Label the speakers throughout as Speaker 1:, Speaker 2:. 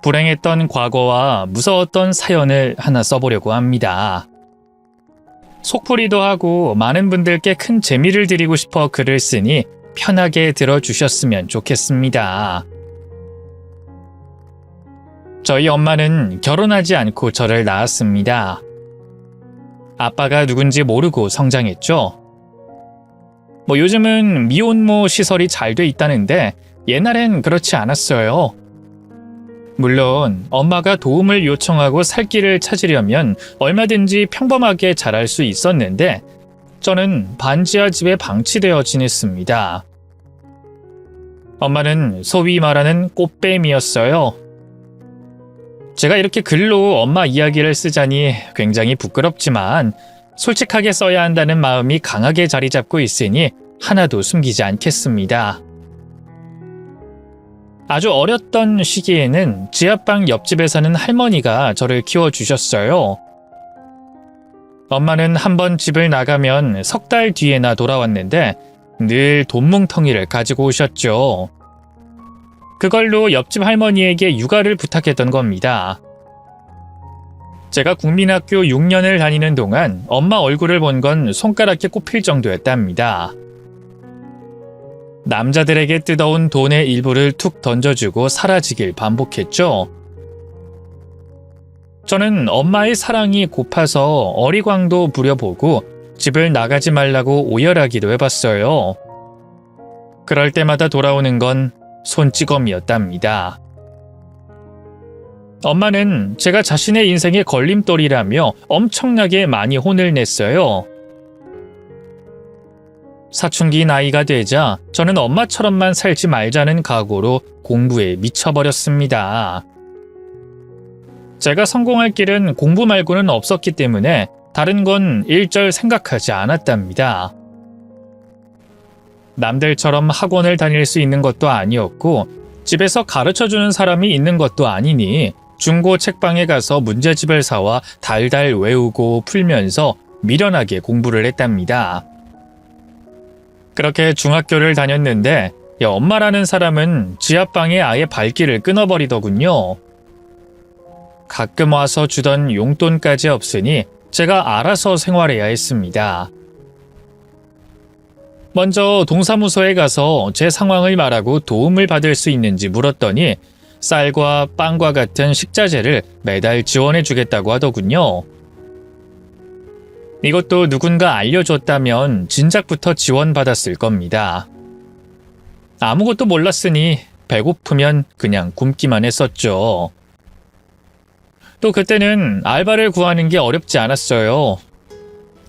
Speaker 1: 불행했던 과거와 무서웠던 사연을 하나 써보려고 합니다. 속풀이도 하고 많은 분들께 큰 재미를 드리고 싶어 글을 쓰니 편하게 들어주셨으면 좋겠습니다. 저희 엄마는 결혼하지 않고 저를 낳았습니다. 아빠가 누군지 모르고 성장했죠. 요즘은 미혼모 시설이 잘 돼 있다는데 옛날엔 그렇지 않았어요. 물론 엄마가 도움을 요청하고 살 길을 찾으려면 얼마든지 평범하게 자랄 수 있었는데 저는 반지하 집에 방치되어 지냈습니다. 엄마는 소위 말하는 꽃뱀이었어요. 제가 이렇게 글로 엄마 이야기를 쓰자니 굉장히 부끄럽지만 솔직하게 써야 한다는 마음이 강하게 자리 잡고 있으니 하나도 숨기지 않겠습니다. 아주 어렸던 시기에는 지하방 옆집에 사는 할머니가 저를 키워주셨어요. 엄마는 한번 집을 나가면 석 달 뒤에나 돌아왔는데 늘 돈뭉텅이를 가지고 오셨죠. 그걸로 옆집 할머니에게 육아를 부탁했던 겁니다. 제가 국민학교 6년을 다니는 동안 엄마 얼굴을 본 건 손가락에 꼽힐 정도였답니다. 남자들에게 뜯어온 돈의 일부를 툭 던져주고 사라지길 반복했죠. 저는 엄마의 사랑이 고파서 어리광도 부려보고 집을 나가지 말라고 오열하기도 해봤어요. 그럴 때마다 돌아오는 건 손찌검이었답니다. 엄마는 제가 자신의 인생의 걸림돌이라며 엄청나게 많이 혼을 냈어요. 사춘기 나이가 되자 저는 엄마처럼만 살지 말자는 각오로 공부에 미쳐버렸습니다. 제가 성공할 길은 공부 말고는 없었기 때문에 다른 건 일절 생각하지 않았답니다. 남들처럼 학원을 다닐 수 있는 것도 아니었고 집에서 가르쳐주는 사람이 있는 것도 아니니 중고 책방에 가서 문제집을 사와 달달 외우고 풀면서 미련하게 공부를 했답니다. 그렇게 중학교를 다녔는데 엄마라는 사람은 지하방에 아예 발길을 끊어버리더군요. 가끔 와서 주던 용돈까지 없으니 제가 알아서 생활해야 했습니다. 먼저 동사무소에 가서 제 상황을 말하고 도움을 받을 수 있는지 물었더니 쌀과 빵과 같은 식자재를 매달 지원해 주겠다고 하더군요. 이것도 누군가 알려줬다면 진작부터 지원받았을 겁니다. 아무것도 몰랐으니 배고프면 그냥 굶기만 했었죠. 또 그때는 알바를 구하는 게 어렵지 않았어요.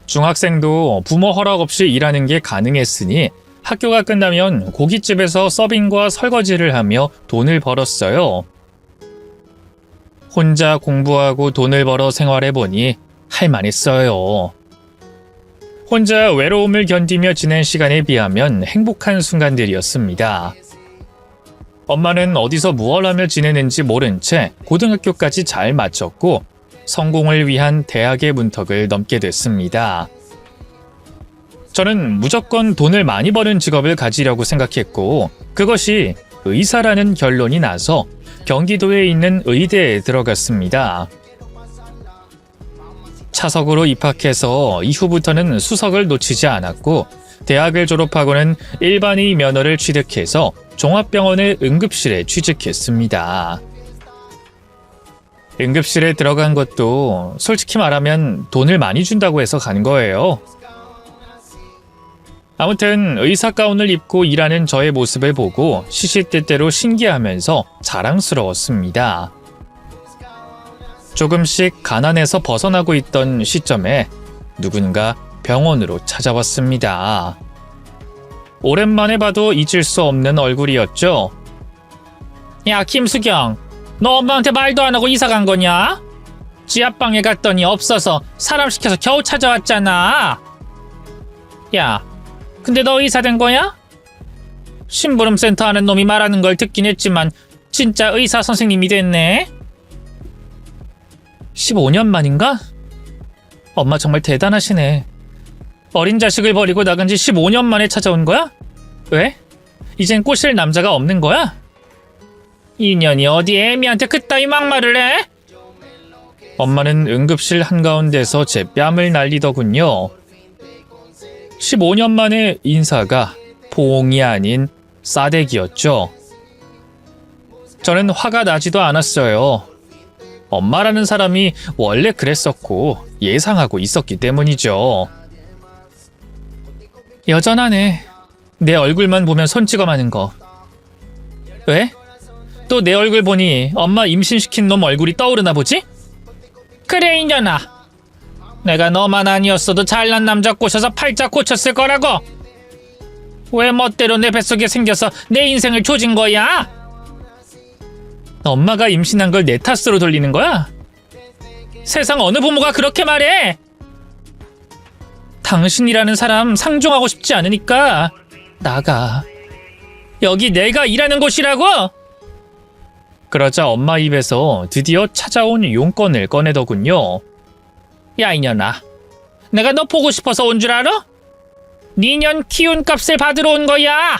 Speaker 1: 중학생도 부모 허락 없이 일하는 게 가능했으니 학교가 끝나면 고깃집에서 서빙과 설거지를 하며 돈을 벌었어요. 혼자 공부하고 돈을 벌어 생활해보니 할만했어요. 혼자 외로움을 견디며 지낸 시간에 비하면 행복한 순간들이었습니다. 엄마는 어디서 무얼 하며 지내는지 모른 채 고등학교까지 잘 마쳤고 성공을 위한 대학의 문턱을 넘게 됐습니다. 저는 무조건 돈을 많이 버는 직업을 가지려고 생각했고 그것이 의사라는 결론이 나서 경기도에 있는 의대에 들어갔습니다. 차석으로 입학해서 이후부터는 수석을 놓치지 않았고 대학을 졸업하고는 일반의 면허를 취득해서 종합병원의 응급실에 취직했습니다. 응급실에 들어간 것도 솔직히 말하면 돈을 많이 준다고 해서 간 거예요. 아무튼 의사 가운을 입고 일하는 저의 모습을 보고 시시때때로 신기하면서 자랑스러웠습니다. 조금씩 가난에서 벗어나고 있던 시점에 누군가 병원으로 찾아왔습니다. 오랜만에 봐도 잊을 수 없는 얼굴이었죠. 야, 김수경, 너 엄마한테 말도 안 하고 이사 간 거냐? 지하방에 갔더니 없어서 사람 시켜서 겨우 찾아왔잖아. 야, 근데 너 의사 된 거야? 심부름센터 하는 놈이 말하는 걸 듣긴 했지만 진짜 의사 선생님이 됐네. 15년 만인가? 엄마 정말 대단하시네. 어린 자식을 버리고 나간 지 15년 만에 찾아온 거야? 왜? 이젠 꼬실 남자가 없는 거야? 인연이 어디 애미한테 그따위 막말을 해? 엄마는 응급실 한가운데서 제 뺨을 날리더군요. 15년 만의 인사가 포옹이 아닌 싸대기였죠. 저는 화가 나지도 않았어요. 엄마라는 사람이 원래 그랬었고 예상하고 있었기 때문이죠. 여전하네. 내 얼굴만 보면 손찌검하는 거. 왜? 또 내 얼굴 보니 엄마 임신시킨 놈 얼굴이 떠오르나 보지? 그래 이년아. 내가 너만 아니었어도 잘난 남자 꼬셔서 팔자 고쳤을 거라고. 왜 멋대로 내 뱃속에 생겨서 내 인생을 조진 거야? 엄마가 임신한 걸 내 탓으로 돌리는 거야? 세상 어느 부모가 그렇게 말해? 당신이라는 사람 상종하고 싶지 않으니까 나가. 여기 내가 일하는 곳이라고? 그러자 엄마 입에서 드디어 찾아온 용건을 꺼내더군요. 야 이년아, 내가 너 보고 싶어서 온 줄 알아? 니년 키운 값을 받으러 온 거야.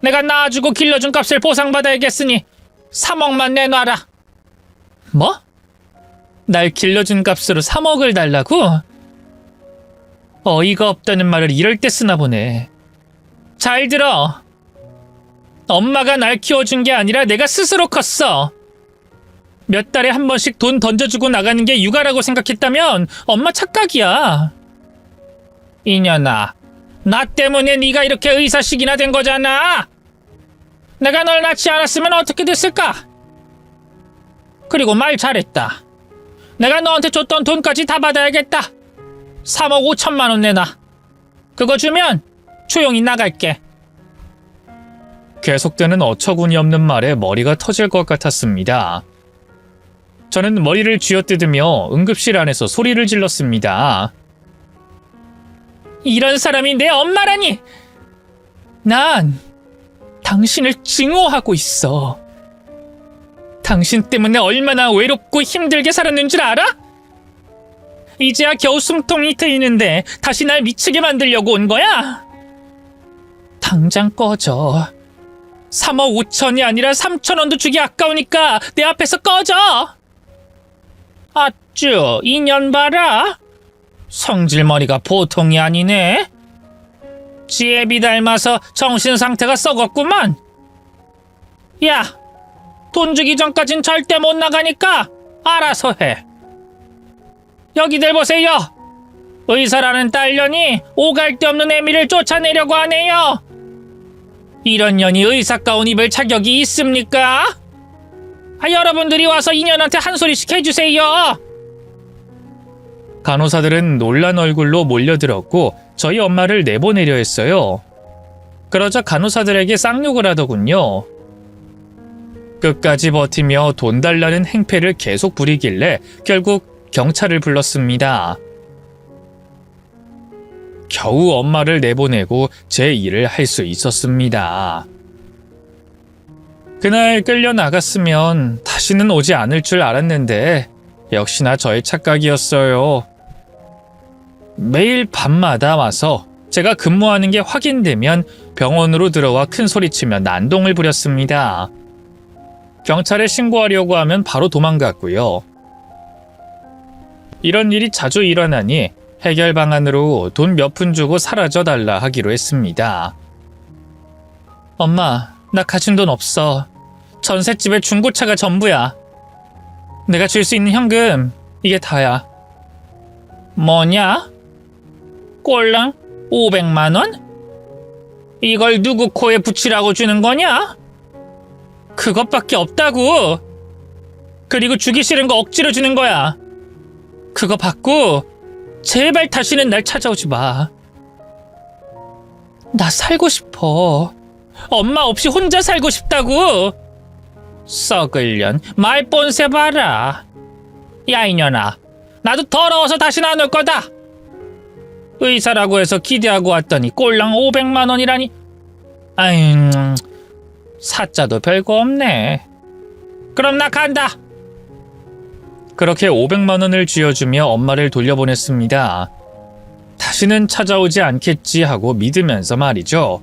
Speaker 1: 내가 낳아주고 길러준 값을 보상받아야겠으니 3억만 내놔라. 뭐? 날 길러준 값으로 3억을 달라고? 어이가 없다는 말을 이럴 때 쓰나 보네. 잘 들어. 엄마가 날 키워준 게 아니라 내가 스스로 컸어. 몇 달에 한 번씩 돈 던져주고 나가는 게 육아라고 생각했다면 엄마 착각이야. 이년아, 나 때문에 네가 이렇게 의사식이나 된 거잖아. 내가 널 낳지 않았으면 어떻게 됐을까? 그리고 말 잘했다. 내가 너한테 줬던 돈까지 다 받아야겠다. 3억 5천만 원 내놔. 그거 주면 조용히 나갈게. 계속되는 어처구니 없는 말에 머리가 터질 것 같았습니다. 저는 머리를 쥐어뜯으며 응급실 안에서 소리를 질렀습니다. 이런 사람이 내 엄마라니! 난 당신을 증오하고 있어. 당신 때문에 얼마나 외롭고 힘들게 살았는 줄 알아? 이제야 겨우 숨통이 트이는데 다시 날 미치게 만들려고 온 거야? 당장 꺼져. 3억 5천이 아니라 3천 원도 주기 아까우니까 내 앞에서 꺼져. 아쭈, 이년 봐라. 성질머리가 보통이 아니네. 지혜비 닮아서 정신 상태가 썩었구만. 야, 돈 주기 전까진 절대 못 나가니까 알아서 해. 여기들 보세요. 의사라는 딸년이 오갈 데 없는 애미를 쫓아내려고 하네요. 이런 년이 의사 가운 입을 자격이 있습니까? 여러분들이 와서 이 년한테 한 소리씩 해주세요. 간호사들은 놀란 얼굴로 몰려들었고 저희 엄마를 내보내려 했어요. 그러자 간호사들에게 쌍욕을 하더군요. 끝까지 버티며 돈 달라는 행패를 계속 부리길래 결국 경찰을 불렀습니다. 겨우 엄마를 내보내고 제 일을 할 수 있었습니다. 그날 끌려 나갔으면 다시는 오지 않을 줄 알았는데 역시나 저의 착각이었어요. 매일 밤마다 와서 제가 근무하는 게 확인되면 병원으로 들어와 큰 소리치며 난동을 부렸습니다. 경찰에 신고하려고 하면 바로 도망갔고요. 이런 일이 자주 일어나니 해결 방안으로 돈 몇 푼 주고 사라져달라 하기로 했습니다. 엄마, 나 가진 돈 없어. 전셋집에 중고차가 전부야. 내가 줄 수 있는 현금 이게 다야. 뭐냐? 꼴랑 500만 원? 이걸 누구 코에 붙이라고 주는 거냐? 그것밖에 없다고. 그리고 주기 싫은 거 억지로 주는 거야. 그거 받고 제발 다시는 날 찾아오지 마. 나 살고 싶어. 엄마 없이 혼자 살고 싶다고. 썩을년 말본새 봐라. 야 이년아, 나도 더러워서 다시는 안 올 거다. 의사라고 해서 기대하고 왔더니 꼴랑 500만 원이라니. 아유, 사자도 별거 없네. 그럼 나 간다. 그렇게 500만 원을 쥐어주며 엄마를 돌려보냈습니다. 다시는 찾아오지 않겠지 하고 믿으면서 말이죠.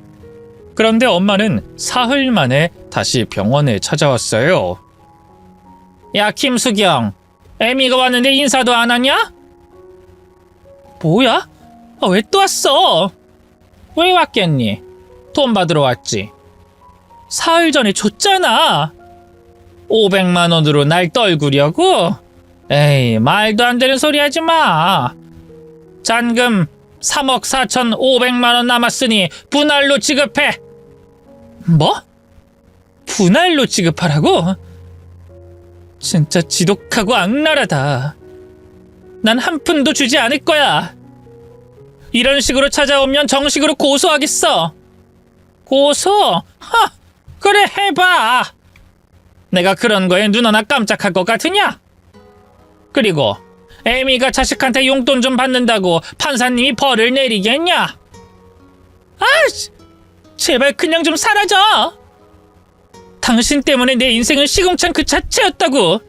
Speaker 1: 그런데 엄마는 사흘 만에 다시 병원에 찾아왔어요. 야, 김수경. 애미가 왔는데 인사도 안 하냐? 뭐야? 왜 또 왔어? 왜 왔겠니? 돈 받으러 왔지. 사흘 전에 줬잖아. 500만 원으로 날 떨구려고? 에이, 말도 안 되는 소리 하지 마. 잔금 3억 4,500만 원 남았으니 분할로 지급해. 뭐? 분할로 지급하라고? 진짜 지독하고 악랄하다. 난 한 푼도 주지 않을 거야. 이런 식으로 찾아오면 정식으로 고소하겠어. 고소? 그래, 해봐. 내가 그런 거에 눈 하나 깜짝할 것 같으냐? 그리고 애미가 자식한테 용돈 좀 받는다고 판사님이 벌을 내리겠냐? 제발 그냥 좀 사라져. 당신 때문에 내 인생은 시궁창 그 자체였다고.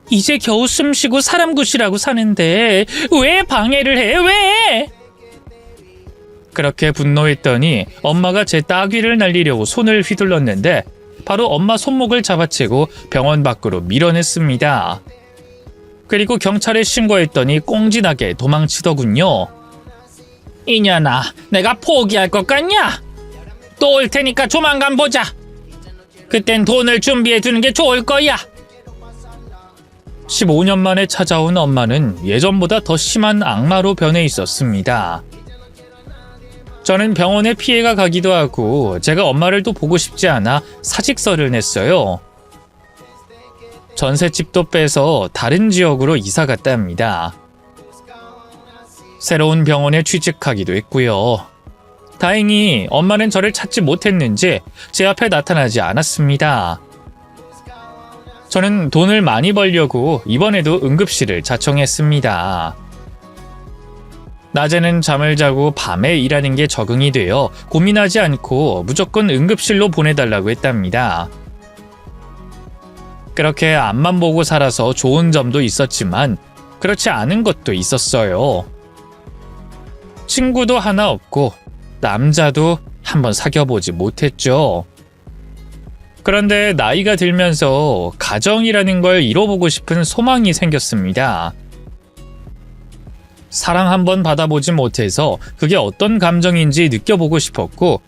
Speaker 1: 이제 겨우 숨쉬고 사람 구실하고 사는데 왜 방해를 해? 왜? 그렇게 분노했더니 엄마가 제 따귀를 날리려고 손을 휘둘렀는데 바로 엄마 손목을 잡아채고 병원 밖으로 밀어냈습니다. 그리고 경찰에 신고했더니 꽁지나게 도망치더군요. 이년아, 내가 포기할 것 같냐? 또 올 테니까 조만간 보자. 그땐 돈을 준비해 두는 게 좋을 거야. 15년 만에 찾아온 엄마는 예전보다 더 심한 악마로 변해 있었습니다. 저는 병원에 피해가 가기도 하고 제가 엄마를 또 보고 싶지 않아 사직서를 냈어요. 전셋집도 빼서 다른 지역으로 이사 갔다 합니다. 새로운 병원에 취직하기도 했고요. 다행히 엄마는 저를 찾지 못했는지 제 앞에 나타나지 않았습니다. 저는 돈을 많이 벌려고 이번에도 응급실을 자청했습니다. 낮에는 잠을 자고 밤에 일하는 게 적응이 되어 고민하지 않고 무조건 응급실로 보내달라고 했답니다. 그렇게 앞만 보고 살아서 좋은 점도 있었지만 그렇지 않은 것도 있었어요. 친구도 하나 없고 남자도 한번 사귀어보지 못했죠. 그런데 나이가 들면서 가정이라는 걸 이뤄보고 싶은 소망이 생겼습니다. 사랑 한번 받아보지 못해서 그게 어떤 감정인지 느껴보고 싶었고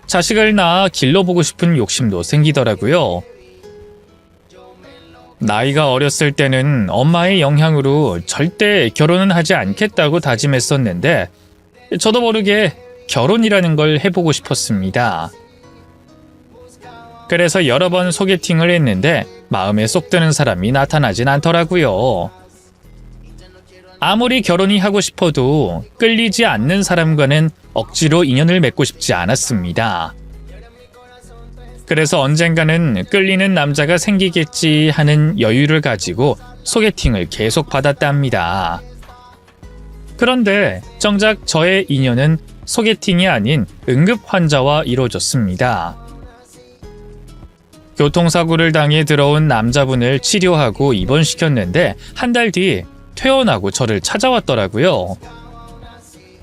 Speaker 1: 자식을 낳아 길러보고 싶은 욕심도 생기더라고요. 나이가 어렸을 때는 엄마의 영향으로 절대 결혼은 하지 않겠다고 다짐했었는데 저도 모르게 결혼이라는 걸 해보고 싶었습니다. 그래서 여러 번 소개팅을 했는데 마음에 쏙 드는 사람이 나타나진 않더라고요. 아무리 결혼이 하고 싶어도 끌리지 않는 사람과는 억지로 인연을 맺고 싶지 않았습니다. 그래서 언젠가는 끌리는 남자가 생기겠지 하는 여유를 가지고 소개팅을 계속 받았답니다. 그런데 정작 저의 인연은 소개팅이 아닌 응급 환자와 이루어졌습니다. 교통사고를 당해 들어온 남자분을 치료하고 입원시켰는데 한 달 뒤 퇴원하고 저를 찾아왔더라고요.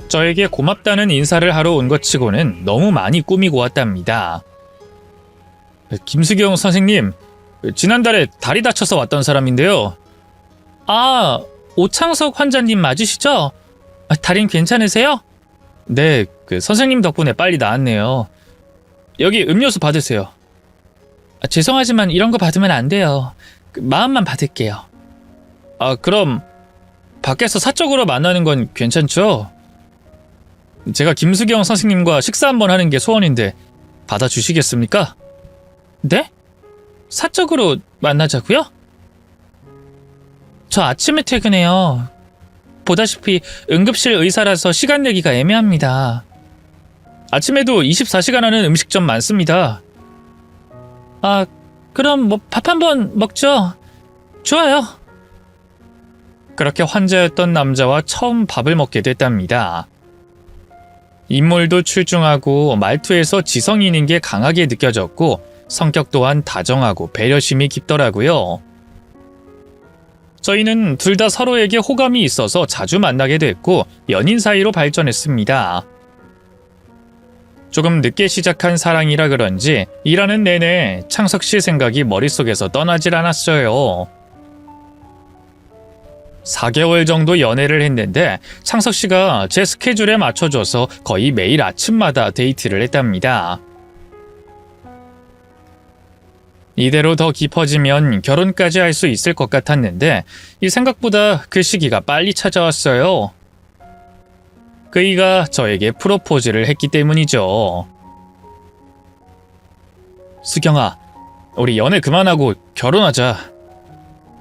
Speaker 1: 저에게 고맙다는 인사를 하러 온 것 치고는 너무 많이 꾸미고 왔답니다. 김수경 선생님, 지난달에 다리 다쳐서 왔던 사람인데요. 오창석 환자님 맞으시죠? 다린 괜찮으세요? 네, 선생님 덕분에 빨리 나았네요. 여기 음료수 받으세요. 죄송하지만 이런 거 받으면 안 돼요. 마음만 받을게요. 그럼 밖에서 사적으로 만나는 건 괜찮죠? 제가 김수경 선생님과 식사 한번 하는 게 소원인데 받아주시겠습니까? 네? 사적으로 만나자고요? 저 아침에 퇴근해요. 보다시피 응급실 의사라서 시간 내기가 애매합니다. 아침에도 24시간 하는 음식점 많습니다. 그럼 밥 한번 먹죠. 좋아요. 그렇게 환자였던 남자와 처음 밥을 먹게 됐답니다. 인물도 출중하고 말투에서 지성이 있는 게 강하게 느껴졌고 성격 또한 다정하고 배려심이 깊더라고요. 저희는 둘 다 서로에게 호감이 있어서 자주 만나게 됐고 연인 사이로 발전했습니다. 조금 늦게 시작한 사랑이라 그런지 일하는 내내 창석 씨 생각이 머릿속에서 떠나질 않았어요. 4개월 정도 연애를 했는데 창석 씨가 제 스케줄에 맞춰줘서 거의 매일 아침마다 데이트를 했답니다. 이대로 더 깊어지면 결혼까지 할 수 있을 것 같았는데 이 생각보다 그 시기가 빨리 찾아왔어요. 그이가 저에게 프로포즈를 했기 때문이죠. 수경아, 우리 연애 그만하고 결혼하자.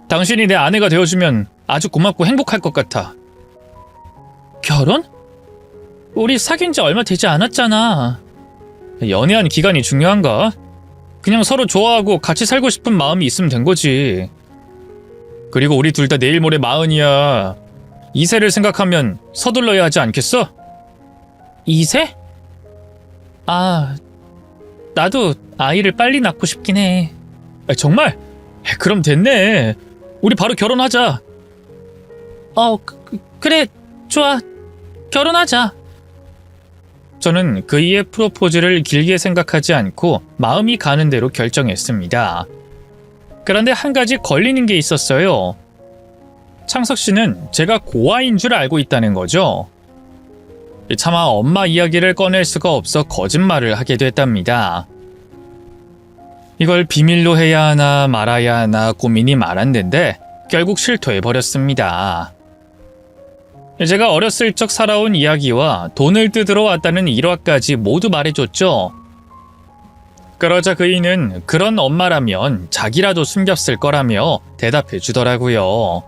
Speaker 1: 당신이 내 아내가 되어주면 아주 고맙고 행복할 것 같아. 결혼? 우리 사귄 지 얼마 되지 않았잖아. 연애한 기간이 중요한가? 그냥 서로 좋아하고 같이 살고 싶은 마음이 있으면 된 거지. 그리고 우리 둘 다 내일 모레 40이야. 2세를 생각하면 서둘러야 하지 않겠어? 2세? 아, 나도 아이를 빨리 낳고 싶긴 해. 정말? 그럼 됐네. 우리 바로 결혼하자. 그래, 좋아. 결혼하자. 저는 그이의 프로포즈를 길게 생각하지 않고 마음이 가는 대로 결정했습니다. 그런데 한 가지 걸리는 게 있었어요. 창석 씨는 제가 고아인 줄 알고 있다는 거죠. 차마 엄마 이야기를 꺼낼 수가 없어 거짓말을 하게 됐답니다. 이걸 비밀로 해야 하나 말아야 하나 고민이 많았는데 결국 실토해버렸습니다. 제가 어렸을 적 살아온 이야기와 돈을 뜯으러 왔다는 일화까지 모두 말해줬죠. 그러자 그이는 그런 엄마라면 자기라도 숨겼을 거라며 대답해 주더라고요.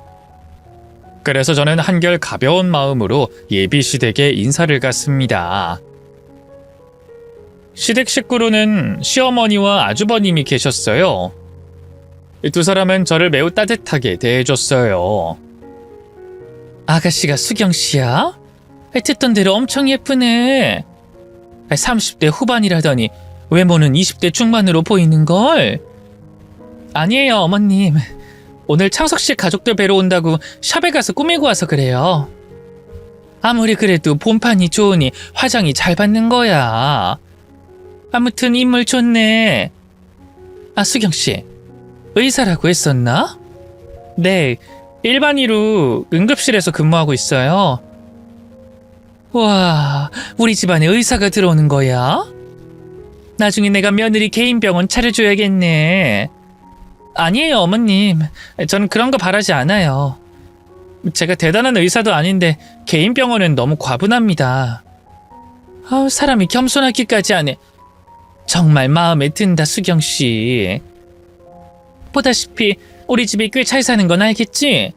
Speaker 1: 그래서 저는 한결 가벼운 마음으로 예비 시댁에 인사를 갔습니다. 시댁 식구로는 시어머니와 아주버님이 계셨어요. 이 두 사람은 저를 매우 따뜻하게 대해줬어요. 아가씨가 수경씨야? 듣던 대로 엄청 예쁘네. 30대 후반이라더니 외모는 20대 중반으로 보이는걸? 아니에요, 어머님. 오늘 창석씨 가족들 뵈러 온다고 샵에 가서 꾸미고 와서 그래요. 아무리 그래도 본판이 좋으니 화장이 잘 받는 거야. 아무튼 인물 좋네. 수경씨, 의사라고 했었나? 네, 일반의로 응급실에서 근무하고 있어요. 와, 우리 집안에 의사가 들어오는 거야? 나중에 내가 며느리 개인 병원 차려줘야겠네. 아니에요, 어머님. 저는 그런 거 바라지 않아요. 제가 대단한 의사도 아닌데 개인 병원은 너무 과분합니다. 사람이 겸손하기까지 하네. 정말 마음에 든다, 수경씨. 보다시피 우리 집이 꽤 잘 사는 건 알겠지?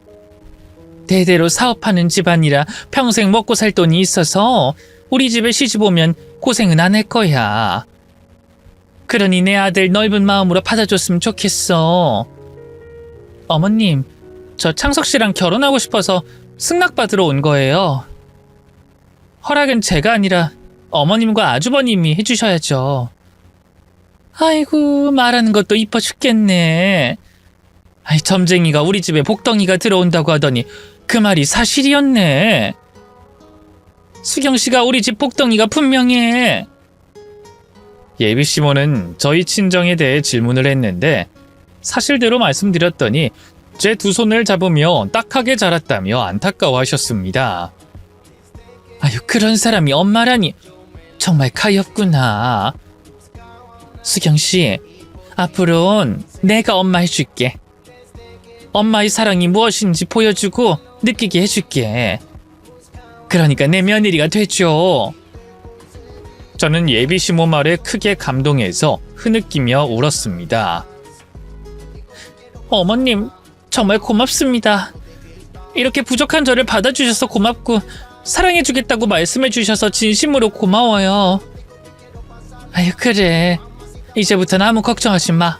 Speaker 1: 대대로 사업하는 집안이라 평생 먹고 살 돈이 있어서 우리 집에 시집 오면 고생은 안 할 거야. 그러니 내 아들 넓은 마음으로 받아줬으면 좋겠어. 어머님, 저 창석 씨랑 결혼하고 싶어서 승낙받으러 온 거예요. 허락은 제가 아니라 어머님과 아주버님이 해주셔야죠. 아이고, 말하는 것도 이뻐 죽겠네. 점쟁이가 우리 집에 복덩이가 들어온다고 하더니 그 말이 사실이었네. 수경씨가 우리 집 복덩이가 분명해. 예비 시모는 저희 친정에 대해 질문을 했는데 사실대로 말씀드렸더니 제 두 손을 잡으며 딱하게 자랐다며 안타까워하셨습니다. 아유, 그런 사람이 엄마라니 정말 가엾구나. 수경씨, 앞으로는 내가 엄마 해줄게. 엄마의 사랑이 무엇인지 보여주고 느끼게 해줄게. 그러니까 내 며느리가 되죠. 저는 예비 시모 말에 크게 감동해서 흐느끼며 울었습니다. 어머님, 정말 고맙습니다. 이렇게 부족한 저를 받아주셔서 고맙고 사랑해주겠다고 말씀해주셔서 진심으로 고마워요. 아유, 그래. 이제부터는 아무 걱정하지 마.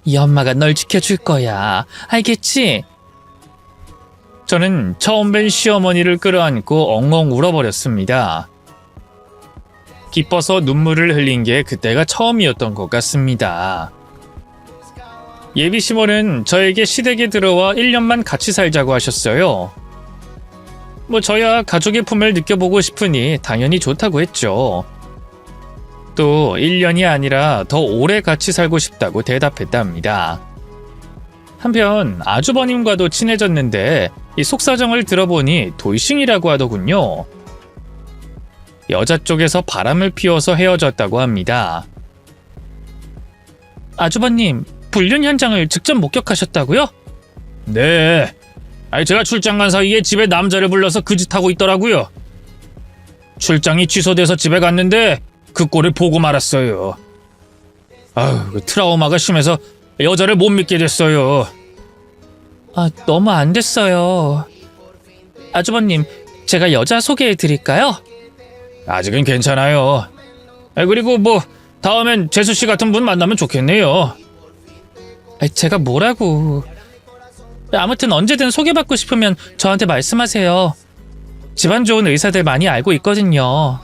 Speaker 1: 이 엄마가 널 지켜줄 거야. 알겠지? 저는 처음 뵌 시어머니를 끌어안고 엉엉 울어버렸습니다. 기뻐서 눈물을 흘린 게 그때가 처음이었던 것 같습니다. 예비 시모는 저에게 시댁에 들어와 1년만 같이 살자고 하셨어요. 저야 가족의 품을 느껴보고 싶으니 당연히 좋다고 했죠. 또 1년이 아니라 더 오래 같이 살고 싶다고 대답했답니다. 한편 아주버님과도 친해졌는데 이 속사정을 들어보니 돌싱이라고 하더군요. 여자 쪽에서 바람을 피워서 헤어졌다고 합니다. 아주버님, 불륜 현장을 직접 목격하셨다고요? 네. 제가 출장 간 사이에 집에 남자를 불러서 그 짓 하고 있더라고요. 출장이 취소돼서 집에 갔는데 그 꼴을 보고 말았어요. 그 트라우마가 심해서 여자를 못 믿게 됐어요. 너무 안 됐어요. 아주버님, 제가 여자 소개해 드릴까요? 아직은 괜찮아요. 그리고 다음엔 재수씨 같은 분 만나면 좋겠네요. 제가 뭐라고. 아무튼 언제든 소개받고 싶으면 저한테 말씀하세요. 집안 좋은 의사들 많이 알고 있거든요.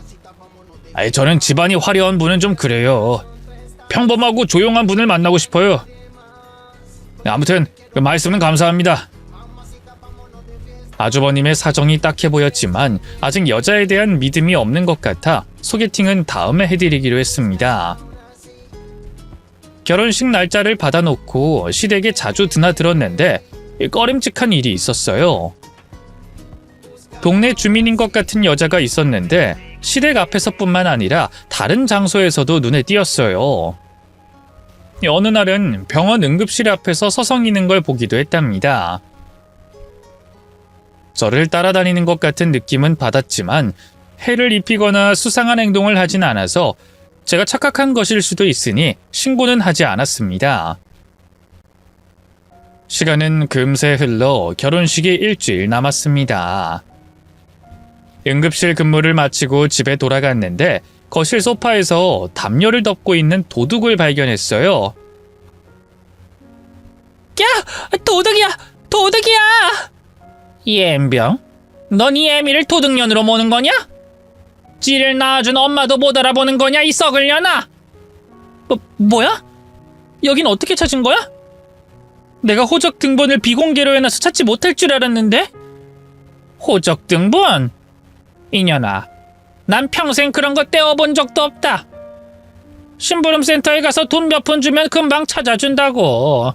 Speaker 1: 저는 집안이 화려한 분은 좀 그래요. 평범하고 조용한 분을 만나고 싶어요. 아무튼 말씀은 감사합니다. 아주버님의 사정이 딱해 보였지만 아직 여자에 대한 믿음이 없는 것 같아 소개팅은 다음에 해드리기로 했습니다. 결혼식 날짜를 받아놓고 시댁에 자주 드나들었는데 꺼림칙한 일이 있었어요. 동네 주민인 것 같은 여자가 있었는데 시댁 앞에서뿐만 아니라 다른 장소에서도 눈에 띄었어요. 어느 날은 병원 응급실 앞에서 서성이는 걸 보기도 했답니다. 저를 따라다니는 것 같은 느낌은 받았지만 해를 입히거나 수상한 행동을 하진 않아서 제가 착각한 것일 수도 있으니 신고는 하지 않았습니다. 시간은 금세 흘러 결혼식이 일주일 남았습니다. 응급실 근무를 마치고 집에 돌아갔는데 거실 소파에서 담요를 덮고 있는 도둑을 발견했어요. 야! 도둑이야! 도둑이야! 이 엠병, 넌 이 애미를 도둑년으로 모는 거냐? 찌를 낳아준 엄마도 못 알아보는 거냐, 이 썩을년아! 뭐야? 여긴 어떻게 찾은 거야? 내가 호적 등본을 비공개로 해놔서 찾지 못할 줄 알았는데? 호적 등본? 이년아, 난 평생 그런 거 떼어본 적도 없다. 심부름센터에 가서 돈 몇 푼 주면 금방 찾아준다고.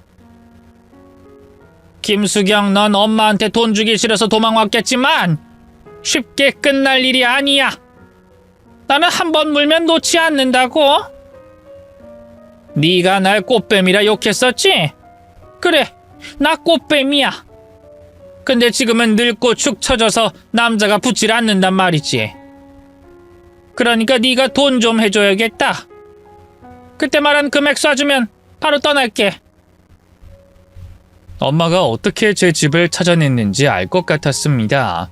Speaker 1: 김수경, 넌 엄마한테 돈 주기 싫어서 도망왔겠지만 쉽게 끝날 일이 아니야. 나는 한 번 물면 놓지 않는다고. 네가 날 꽃뱀이라 욕했었지? 그래, 나 꽃뱀이야. 근데 지금은 늙고 축 처져서 남자가 붙질 않는단 말이지. 그러니까 네가 돈 좀 해줘야겠다. 그때 말한 금액 쏴주면 바로 떠날게. 엄마가 어떻게 제 집을 찾아냈는지 알 것 같았습니다.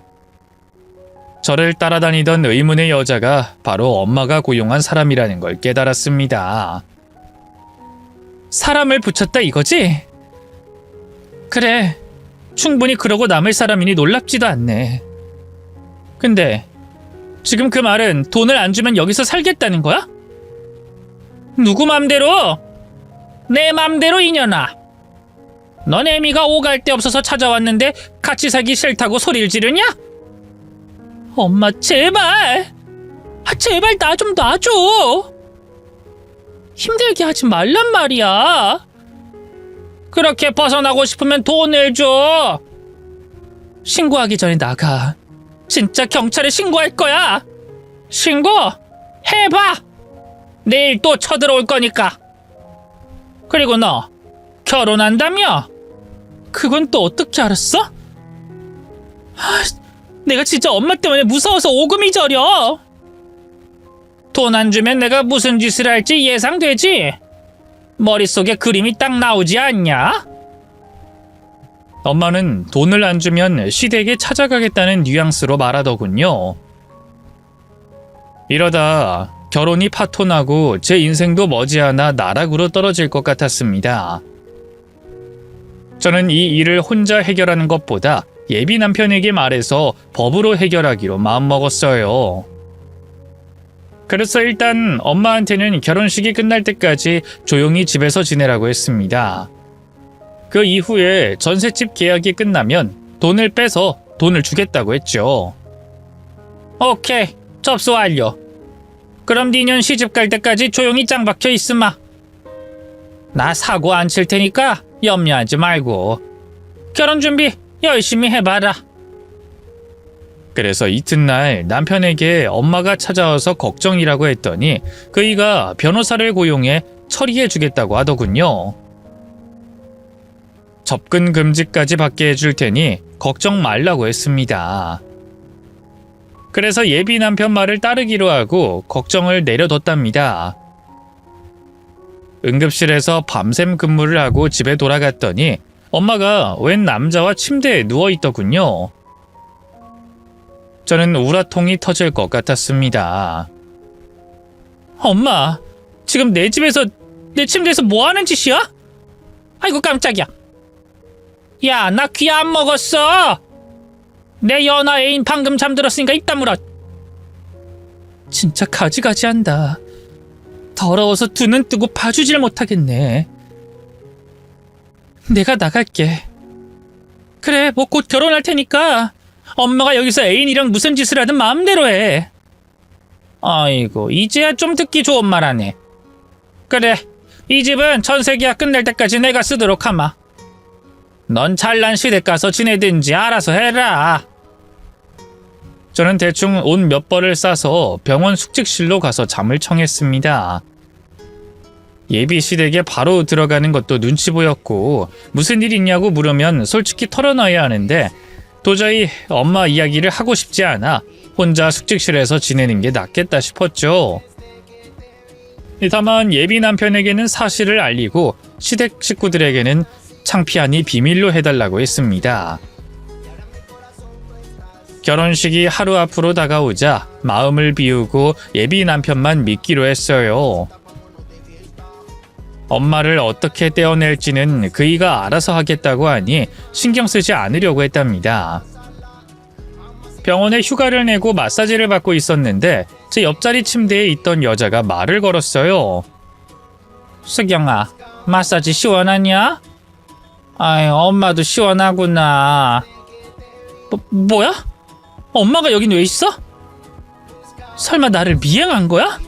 Speaker 1: 저를 따라다니던 의문의 여자가 바로 엄마가 고용한 사람이라는 걸 깨달았습니다. 사람을 붙였다 이거지? 그래, 충분히 그러고 남을 사람이니 놀랍지도 않네. 근데 지금 그 말은 돈을 안 주면 여기서 살겠다는 거야? 누구 맘대로? 내 맘대로 이년아. 넌 애미가 오갈 데 없어서 찾아왔는데 같이 살기 싫다고 소리를 지르냐? 엄마 제발! 제발 나 좀 놔줘! 힘들게 하지 말란 말이야. 그렇게 벗어나고 싶으면 돈을 줘. 신고하기 전에 나가. 진짜 경찰에 신고할 거야. 신고? 해봐. 내일 또 쳐들어올 거니까. 그리고 너 결혼한다며? 그건 또 어떻게 알았어? 내가 진짜 엄마 때문에 무서워서 오금이 저려. 돈 안 주면 내가 무슨 짓을 할지 예상되지? 머릿속에 그림이 딱 나오지 않냐? 엄마는 돈을 안 주면 시댁에 찾아가겠다는 뉘앙스로 말하더군요. 이러다 결혼이 파토나고 제 인생도 머지않아 나락으로 떨어질 것 같았습니다. 저는 이 일을 혼자 해결하는 것보다 예비 남편에게 말해서 법으로 해결하기로 마음먹었어요. 그래서 일단 엄마한테는 결혼식이 끝날 때까지 조용히 집에서 지내라고 했습니다. 그 이후에 전셋집 계약이 끝나면 돈을 빼서 돈을 주겠다고 했죠. 오케이, 접수 완료. 그럼 니년 시집 갈 때까지 조용히 짱 박혀 있으마. 나 사고 안 칠 테니까 염려하지 말고 결혼 준비 열심히 해봐라. 그래서 이튿날 남편에게 엄마가 찾아와서 걱정이라고 했더니 그이가 변호사를 고용해 처리해주겠다고 하더군요. 접근 금지까지 받게 해줄 테니 걱정 말라고 했습니다. 그래서 예비 남편 말을 따르기로 하고 걱정을 내려뒀답니다. 응급실에서 밤샘 근무를 하고 집에 돌아갔더니 엄마가 웬 남자와 침대에 누워있더군요. 저는 우라통이 터질 것 같았습니다. 엄마, 지금 내 집에서 내 침대에서 뭐 하는 짓이야? 아이고 깜짝이야. 야, 나 귀 안 먹었어. 내 연하 애인 방금 잠들었으니까 입 다물어. 진짜 가지가지한다. 더러워서 두 눈 뜨고 봐주질 못하겠네. 내가 나갈게. 그래, 뭐 곧 결혼할 테니까 엄마가 여기서 애인이랑 무슨 짓을 하든 마음대로 해. 아이고, 이제야 좀 듣기 좋은 말 하네. 그래, 이 집은 전세계약 끝날 때까지 내가 쓰도록 하마. 넌 잘난 시댁 가서 지내든지 알아서 해라. 저는 대충 옷 몇 벌을 싸서 병원 숙직실로 가서 잠을 청했습니다. 예비 시댁에 바로 들어가는 것도 눈치 보였고 무슨 일 있냐고 물으면 솔직히 털어놔야 하는데 도저히 엄마 이야기를 하고 싶지 않아 혼자 숙직실에서 지내는 게 낫겠다 싶었죠. 다만 예비 남편에게는 사실을 알리고 시댁 식구들에게는 창피하니 비밀로 해달라고 했습니다. 결혼식이 하루 앞으로 다가오자 마음을 비우고 예비 남편만 믿기로 했어요. 엄마를 어떻게 떼어낼지는 그이가 알아서 하겠다고 하니 신경 쓰지 않으려고 했답니다. 병원에 휴가를 내고 마사지를 받고 있었는데 제 옆자리 침대에 있던 여자가 말을 걸었어요. 수경아, 마사지 시원하냐? 아이, 엄마도 시원하구나. 뭐야? 엄마가 여긴 왜 있어? 설마 나를 미행한 거야?